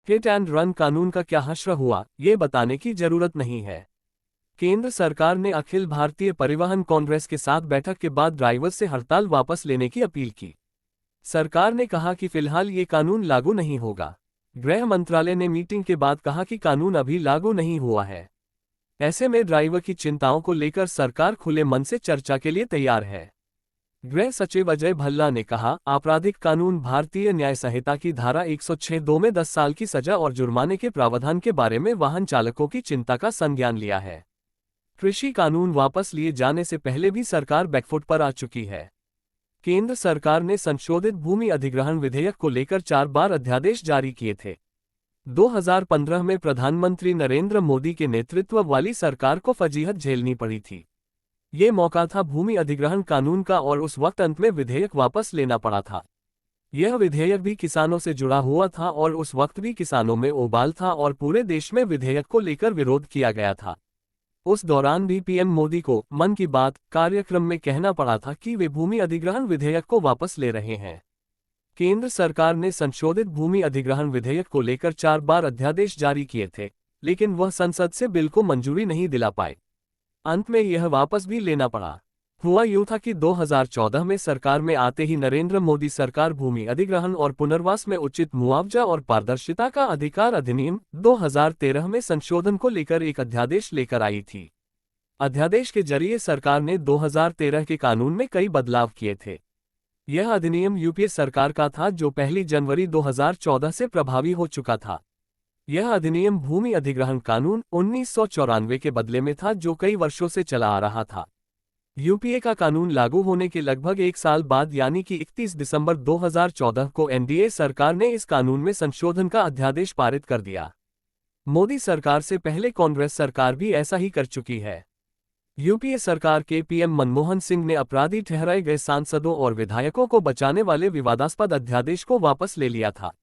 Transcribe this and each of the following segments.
Hit and run कानून का क्या हश्र हुआ, ये बताने की जरूरत नहीं है। केंद्र सरकार ने अखिल भारतीय परिवहन कांग्रेस के साथ बैठक के बाद ड्राइवर्स से हड़ताल वापस लेने की अपील की। सरकार ने कहा कि फिलहाल ये कानून लागू नहीं होगा। गृह मंत्रालय ने मीटिंग के बाद कहा कि कानून अभी लागू नहीं हुआ है। ऐसे में ड्राइवर की चिंताओं को लेकर सरकार खुले मन से चर्चा के लिए तैयार है। गृह सचिव अजय भल्ला ने कहा, आपराधिक कानून भारतीय न्याय संहिता की धारा 106(2) में 10 साल की सजा और जुर्माने के प्रावधान के बारे में वाहन चालकों की चिंता का संज्ञान लिया है। कृषि कानून वापस लिए जाने से पहले भी सरकार बैकफुट पर आ चुकी है। केंद्र सरकार ने संशोधित भूमि अधिग्रहण विधेयक को लेकर 4 बार अध्यादेश जारी किए थे। 2015 में प्रधानमंत्री नरेंद्र मोदी के नेतृत्व वाली सरकार को फजीहत झेलनी पड़ी थी। ये मौका था भूमि अधिग्रहण कानून का और उस वक्त अंत में विधेयक वापस लेना पड़ा था। यह विधेयक भी किसानों से जुड़ा हुआ था और उस वक्त भी किसानों में उबाल था और पूरे देश में विधेयक को लेकर विरोध किया गया था। उस दौरान भी पीएम मोदी को मन की बात कार्यक्रम में कहना पड़ा था कि वे भूमि अधिग्रहण विधेयक को वापस ले रहे हैं। केंद्र सरकार ने संशोधित भूमि अधिग्रहण विधेयक को लेकर 4 बार अध्यादेश जारी किए थे, लेकिन वह संसद से बिल को मंजूरी नहीं दिला पाए। अंत में यह वापस भी लेना पड़ा। हुआ यूं था कि 2014 में सरकार में आते ही नरेंद्र मोदी सरकार भूमि अधिग्रहण और पुनर्वास में उचित मुआवजा और पारदर्शिता का अधिकार अधिनियम 2013 में संशोधन को लेकर एक अध्यादेश लेकर आई थी। अध्यादेश के जरिए सरकार ने 2013 के कानून में कई बदलाव किए थे। यह अधिनियम यूपीए सरकार का था जो 1 जनवरी 2014 से प्रभावी हो चुका था। यह अधिनियम भूमि अधिग्रहण कानून 1994 के बदले में था जो कई वर्षों से चला आ रहा था। यूपीए का कानून लागू होने के लगभग 1 साल बाद यानी कि 31 दिसंबर 2014 को एनडीए सरकार ने इस कानून में संशोधन का अध्यादेश पारित कर दिया। मोदी सरकार से पहले कांग्रेस सरकार भी ऐसा ही कर चुकी है। यूपीए सरकार के पीएम मनमोहन सिंह ने अपराधी ठहराए गए सांसदों और विधायकों को बचाने वाले विवादास्पद अध्यादेश को वापस ले लिया था।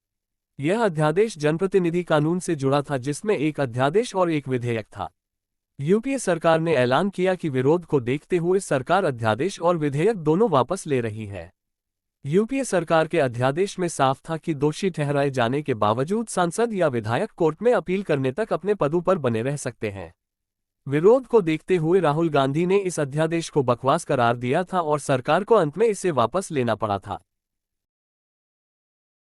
यह अध्यादेश जनप्रतिनिधि कानून से जुड़ा था जिसमें एक अध्यादेश और एक विधेयक था। यूपीए सरकार ने ऐलान किया कि विरोध को देखते हुए सरकार अध्यादेश और विधेयक दोनों वापस ले रही है। यूपीए सरकार के अध्यादेश में साफ था कि दोषी ठहराए जाने के बावजूद सांसद या विधायक कोर्ट में अपील करने तक अपने पदों पर बने रह सकते हैं। विरोध को देखते हुए राहुल गांधी ने इस अध्यादेश को बकवास करार दिया था और सरकार को अंत में इसे वापस लेना पड़ा था।